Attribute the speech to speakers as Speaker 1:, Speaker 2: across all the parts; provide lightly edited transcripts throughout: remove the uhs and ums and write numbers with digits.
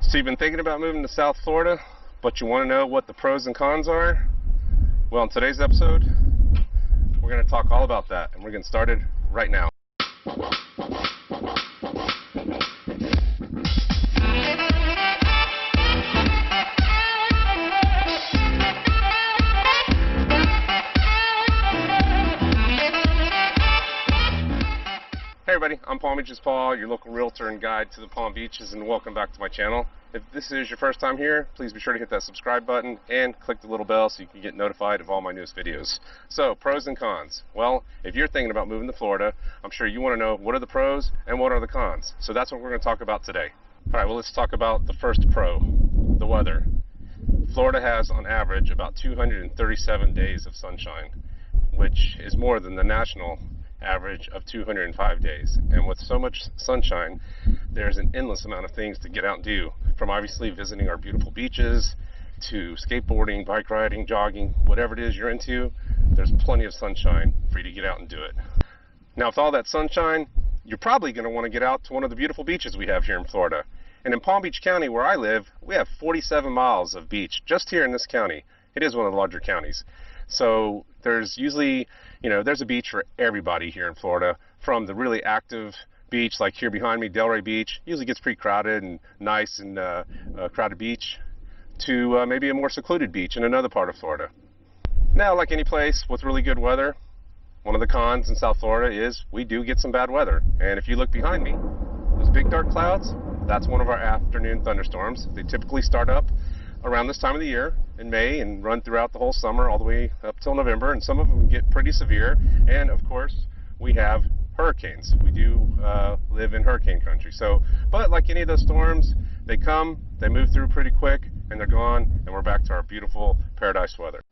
Speaker 1: So you've been thinking about moving to South Florida, but you want to know what the pros and cons are? Well, in today's episode, we're going to talk all about that, and we're getting started right now. Hey everybody, I'm Palm Beaches Paul, your local realtor and guide to the Palm Beaches, and welcome back to my channel. If this is your first time here, please be sure to hit that subscribe button and click the little bell so you can get notified of all my newest videos. So, pros and cons. Well, if you're thinking about moving to Florida, I'm sure you want to know what are the pros and what are the cons. So that's what we're going to talk about today. Alright, well let's talk about the first pro, the weather. Florida has on average about 237 days of sunshine, which is more than the national average of 205 days. And with so much sunshine, there's an endless amount of things to get out and do, from obviously visiting our beautiful beaches to skateboarding, bike riding, jogging, whatever it is you're into. There's plenty of sunshine for you to get out and do it. Now with all that sunshine, you're probably going to want to get out to one of the beautiful beaches we have here in Florida. And in Palm Beach County, where I live, we have 47 miles of beach just here in this county. It is one of the larger counties. So there's usually, there's a beach for everybody here in Florida, from the really active beach like here behind me, Delray Beach, usually gets pretty crowded and nice and crowded beach, to maybe a more secluded beach in another part of Florida. Now, like any place with really good weather, one of the cons in South Florida is we do get some bad weather. And if you look behind me, those big dark clouds, that's one of our afternoon thunderstorms. They typically start up around this time of the year in May and run throughout the whole summer all the way up till November, and some of them get pretty severe. And of course we have hurricanes. We do live in hurricane country. So, but like any of those storms, they come, they move through pretty quick, and they're gone, and we're back to our beautiful paradise weather.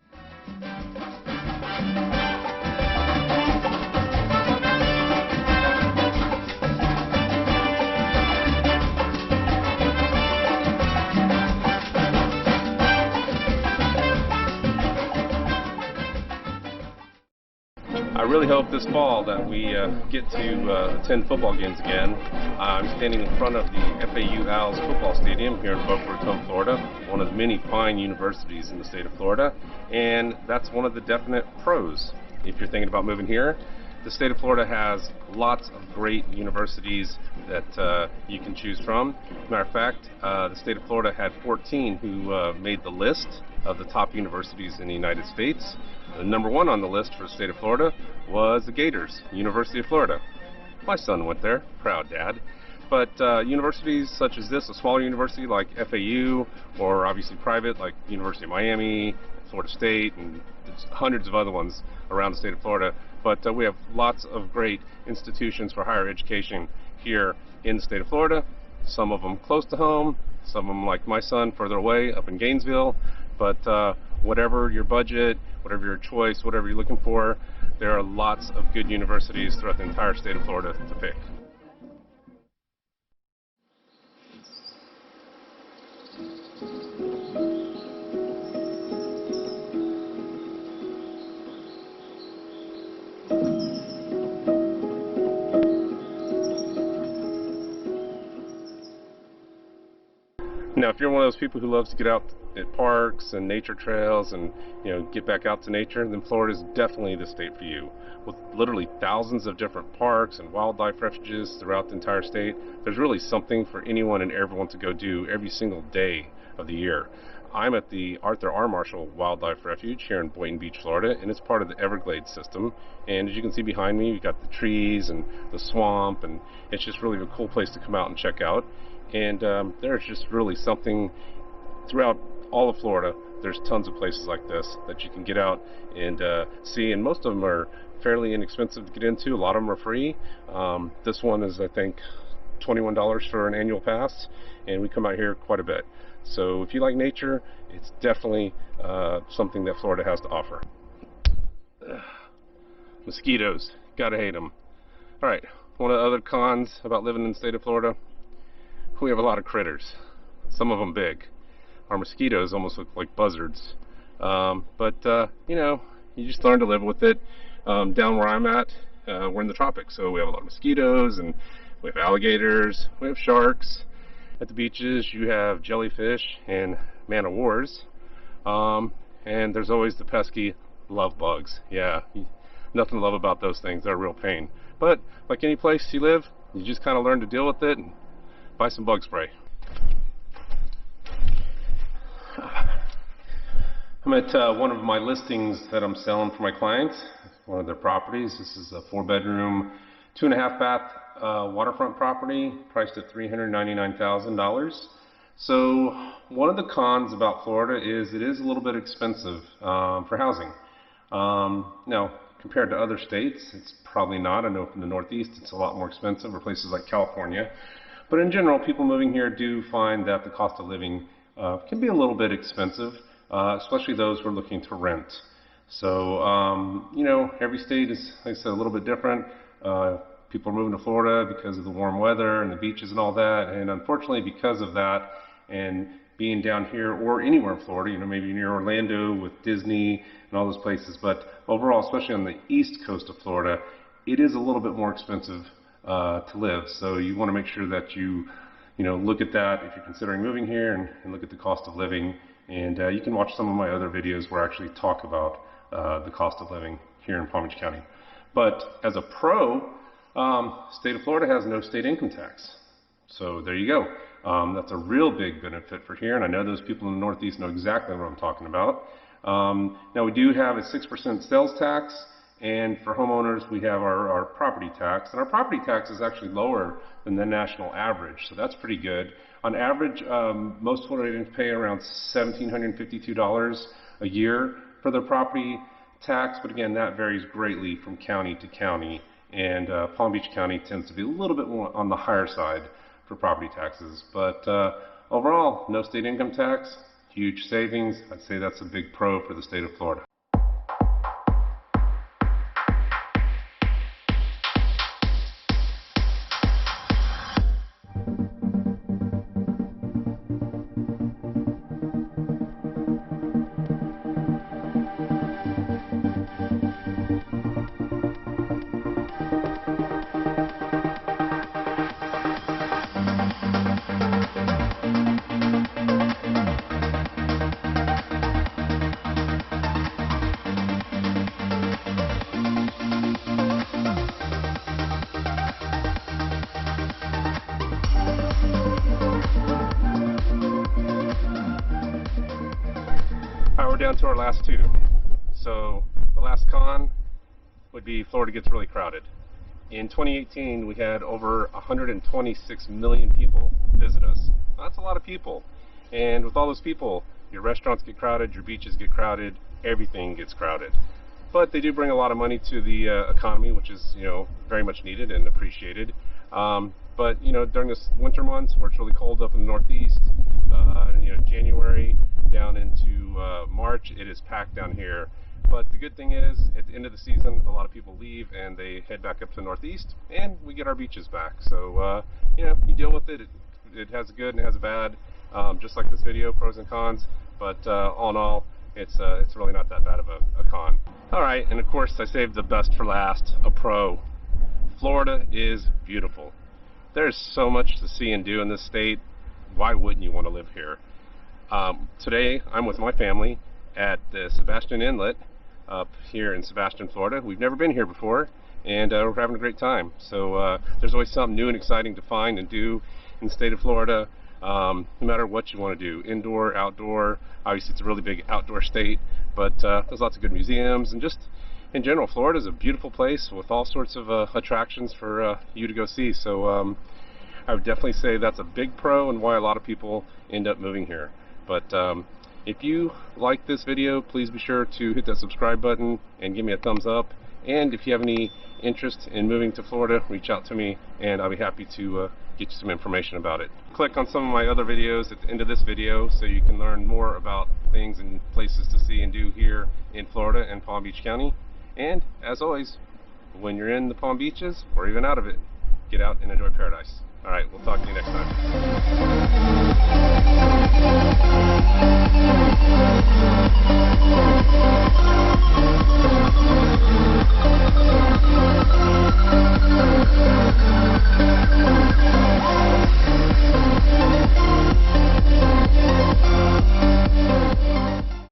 Speaker 1: I really hope this fall that we get to attend football games again. I'm standing in front of the FAU Owls football stadium here in Boca Raton, Florida, one of the many fine universities in the state of Florida, and that's one of the definite pros if you're thinking about moving here. The state of Florida has lots of great universities that you can choose from. Matter of fact, the state of Florida had 14 who made the list of the top universities in the United States. The number one on the list for the state of Florida was the Gators, University of Florida. My son went there, proud dad. But universities such as this, a smaller university like FAU, or obviously private like University of Miami, Florida State, and there's hundreds of other ones around the state of Florida. But we have lots of great institutions for higher education here in the state of Florida. Some of them close to home, some of them like my son further away up in Gainesville. But whatever your budget, whatever your choice, whatever you're looking for, there are lots of good universities throughout the entire state of Florida to pick. Now, if you're one of those people who loves to get out at parks and nature trails and get back out to nature, then Florida is definitely the state for you. With literally thousands of different parks and wildlife refuges throughout the entire state, there's really something for anyone and everyone to go do every single day of the year. I'm at the Arthur R. Marshall Wildlife Refuge here in Boynton Beach, Florida, and it's part of the Everglades system. And as you can see behind me, we've got the trees and the swamp, and it's just really a cool place to come out and check out. And there's just really something throughout all of Florida. There's tons of places like this that you can get out and see, and most of them are fairly inexpensive to get into. A lot of them are free. This one is, I think, $21 for an annual pass, and we come out here quite a bit. So if you like nature, it's definitely something that Florida has to offer. Mosquitoes, gotta hate them. Alright, one of the other cons about living in the state of Florida, we have a lot of critters, some of them big. Our mosquitoes almost look like buzzards, but you just learn to live with it. Down where I'm at, we're in the tropics, so we have a lot of mosquitoes, and we have alligators, we have sharks, At the beaches, you have jellyfish and man-o-wars, and there's always the pesky love bugs. Yeah, nothing to love about those things. They're a real pain. But like any place you live, you just kind of learn to deal with it and buy some bug spray. I'm at one of my listings that I'm selling for my clients, one of their properties. This is a 4-bedroom, 2.5 bath waterfront property, priced at $399,000. So one of the cons about Florida is it is a little bit expensive for housing. Now, compared to other states, it's probably not. I know from the Northeast it's a lot more expensive, or places like California. But in general, people moving here do find that the cost of living can be a little bit expensive, especially those who are looking to rent. So, you know, every state is, like I said, a little bit different. People are moving to Florida because of the warm weather and the beaches and all that. And unfortunately, because of that, and being down here or anywhere in Florida, you know, maybe near Orlando with Disney and all those places, but overall, especially on the east coast of Florida, it is a little bit more expensive to live. So you want to make sure that you know, look at that if you're considering moving here, and look at the cost of living. And you can watch some of my other videos where I actually talk about the cost of living here in Palm Beach County. But as a pro, state of Florida has no state income tax. So there you go. That's a real big benefit for here, and I know those people in the Northeast know exactly what I'm talking about. Now we do have a 6% sales tax, and for homeowners we have our property tax, and our property tax is actually lower than the national average, so that's pretty good. On average, most Floridians pay around $1,752 a year for their property tax, but again, that varies greatly from county to county, and Palm Beach County tends to be a little bit more on the higher side for property taxes. But overall, no state income tax, huge savings. I'd say that's a big pro for the state of Florida. We're down to our last two. So the last con would be Florida gets really crowded. In 2018, we had over 126 million people visit us. That's a lot of people. And with all those people, your restaurants get crowded, your beaches get crowded, everything gets crowded. But they do bring a lot of money to the economy, which is, you know, very much needed and appreciated. But, you know, during this winter months where it's really cold up in the Northeast, you know, January down into March, it is packed down here. But the good thing is, at the end of the season, a lot of people leave and they head back up to the Northeast, and we get our beaches back. So, you know, you deal with it. It has a good and it has a bad, just like this video, pros and cons. But all in all, it's really not that bad of a con. All right, and of course, I saved the best for last, a pro. Florida is beautiful. There's so much to see and do in this state. Why wouldn't you want to live here? Today, I'm with my family at the Sebastian Inlet up here in Sebastian, Florida. We've never been here before, and we're having a great time. So there's always something new and exciting to find and do in the state of Florida, no matter what you want to do, indoor, outdoor. Obviously, it's a really big outdoor state, but there's lots of good museums, and just in general, Florida is a beautiful place with all sorts of attractions for you to go see. So I would definitely say that's a big pro and why a lot of people end up moving here. But if you like this video, please be sure to hit that subscribe button and give me a thumbs up. And if you have any interest in moving to Florida, reach out to me and I'll be happy to get you some information about it. Click on some of my other videos at the end of this video so you can learn more about things and places to see and do here in Florida and Palm Beach County. And as always, when you're in the Palm Beaches or even out of it, get out and enjoy paradise. All right, we'll talk to you next time.